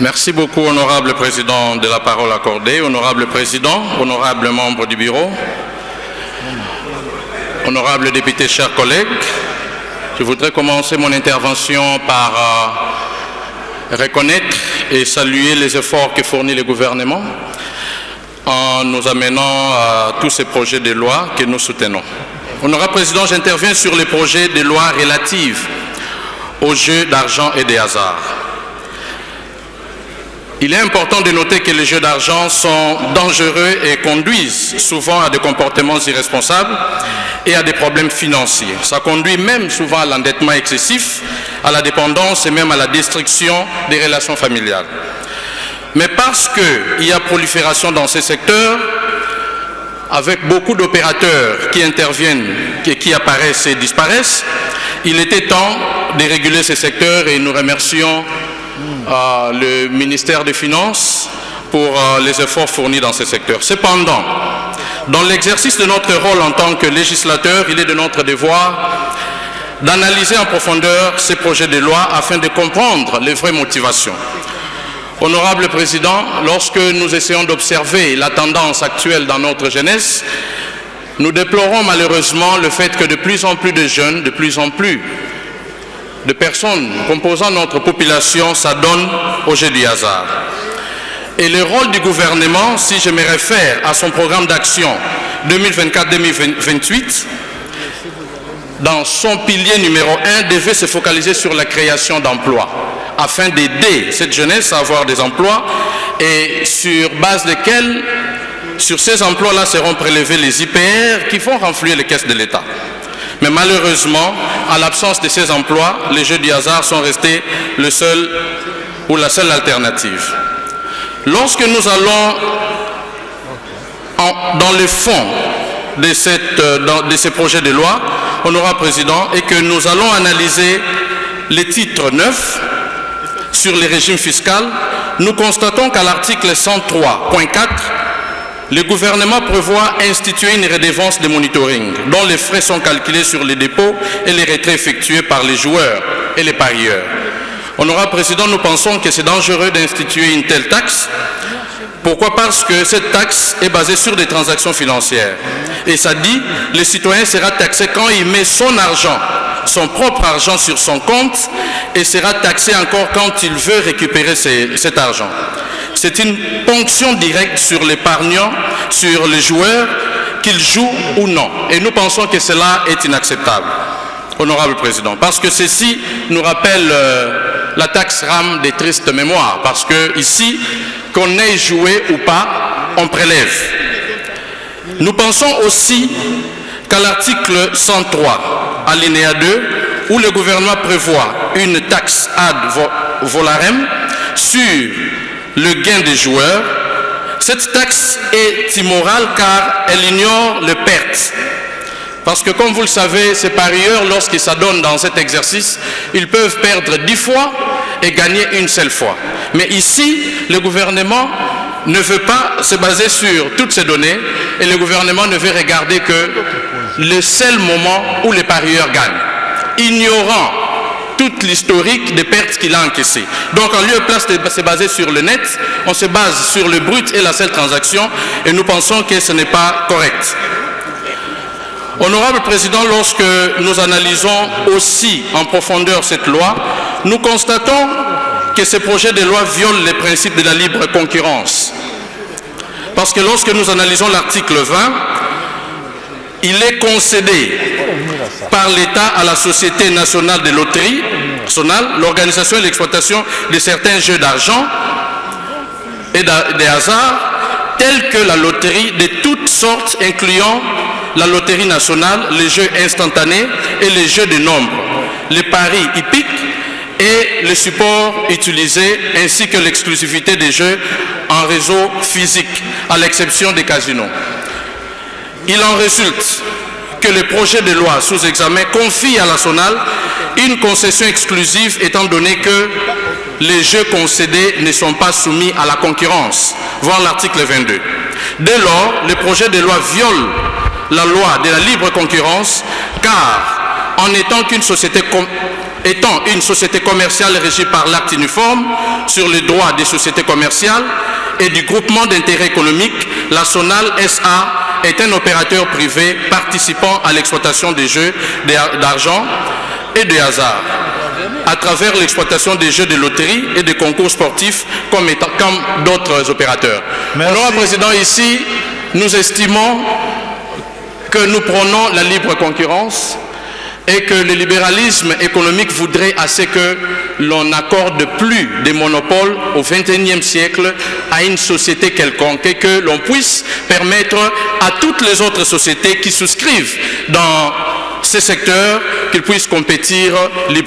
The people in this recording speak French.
Merci beaucoup, honorable président, de la parole accordée. Honorable président, honorable membre du bureau, honorable député, chers collègues, je voudrais commencer mon intervention par reconnaître et saluer les efforts que fournit le gouvernement en nous amenant à tous ces projets de loi que nous soutenons. Honorable président, j'interviens sur les projets de loi relatifs aux jeux d'argent et des hasards. Il est important de noter que les jeux d'argent sont dangereux et conduisent souvent à des comportements irresponsables et à des problèmes financiers. Ça conduit même souvent à l'endettement excessif, à la dépendance et même à la destruction des relations familiales. Mais parce qu'il y a prolifération dans ces secteurs, avec beaucoup d'opérateurs qui interviennent, qui apparaissent et disparaissent, il était temps de réguler ces secteurs et nous remercions le ministère des Finances pour les efforts fournis dans ces secteurs. Cependant, dans l'exercice de notre rôle en tant que législateur, il est de notre devoir d'analyser en profondeur ces projets de loi afin de comprendre les vraies motivations. Honorable Président, lorsque nous essayons d'observer la tendance actuelle dans notre jeunesse, nous déplorons malheureusement le fait que de plus en plus de jeunes, de plus en plus de personnes composant notre population s'adonnent au jeu du hasard. Et le rôle du gouvernement, si je me réfère à son programme d'action 2024-2028, dans son pilier numéro 1, devait se focaliser sur la création d'emplois, afin d'aider cette jeunesse à avoir des emplois et sur base desquels, sur ces emplois-là seront prélevés les IPR qui vont renflouer les caisses de l'État. Mais malheureusement, en l'absence de ces emplois, les jeux du hasard sont restés le seul ou la seule alternative. Lorsque nous allons dans le fond de ces projets de loi, honorable président, et que nous allons analyser les titres 9 sur les régimes fiscaux, nous constatons qu'à l'article 103.4, le gouvernement prévoit instituer une redevance de monitoring dont les frais sont calculés sur les dépôts et les retraits effectués par les joueurs et les parieurs. Honorable Président, nous pensons que c'est dangereux d'instituer une telle taxe. Pourquoi? Parce que cette taxe est basée sur des transactions financières. Et ça dit, le citoyen sera taxé quand il met son argent, son propre argent sur son compte, et sera taxé encore quand il veut récupérer cet argent. C'est une ponction directe sur l'épargnant, sur les joueurs, qu'ils jouent ou non. Et nous pensons que cela est inacceptable, honorable président, parce que ceci nous rappelle la taxe RAM des tristes mémoires, parce que ici, qu'on ait joué ou pas, on prélève. Nous pensons aussi qu'à l'article 103, alinéa 2, où le gouvernement prévoit une taxe ad valorem sur le gain des joueurs, cette taxe est immorale car elle ignore les pertes. Parce que comme vous le savez, ces parieurs, lorsqu'ils s'adonnent dans cet exercice, ils peuvent perdre 10 fois et gagner une seule fois. Mais ici, le gouvernement ne veut pas se baser sur toutes ces données et le gouvernement ne veut regarder que le seul moment où les parieurs gagnent, ignorant toute l'historique des pertes qu'il a encaissées. Donc en lieu et place de se baser sur le net, on se base sur le brut et la seule transaction et nous pensons que ce n'est pas correct. Honorable Président, lorsque nous analysons aussi en profondeur cette loi, nous constatons que ces projets de loi violent les principes de la libre concurrence. Parce que lorsque nous analysons l'article 20, il est concédé par l'État à la Société nationale de loterie, l'organisation et l'exploitation de certains jeux d'argent et des hasards, tels que la loterie de toutes sortes, incluant la loterie nationale, les jeux instantanés et les jeux de nombre, les paris hippiques et les supports utilisés, ainsi que l'exclusivité des jeux en réseau physique, à l'exception des casinos. Il en résulte que le projet de loi sous examen confie à la SONAL une concession exclusive étant donné que les jeux concédés ne sont pas soumis à la concurrence, voir l'article 22. Dès lors, le projet de loi viole la loi de la libre concurrence car en étant qu'une société étant une société commerciale régie par l'acte uniforme sur les droits des sociétés commerciales et du groupement d'intérêt économique, la SONAL SA est un opérateur privé participant à l'exploitation des jeux d'argent et de hasard à travers l'exploitation des jeux de loterie et des concours sportifs comme d'autres opérateurs. Honorable Président, ici, nous estimons que nous prônons la libre concurrence et que le libéralisme économique voudrait assez que l'on n'accorde plus des monopoles au XXIe siècle à une société quelconque et que l'on puisse permettre à toutes les autres sociétés qui souscrivent dans ces secteurs qu'ils puissent compétir librement.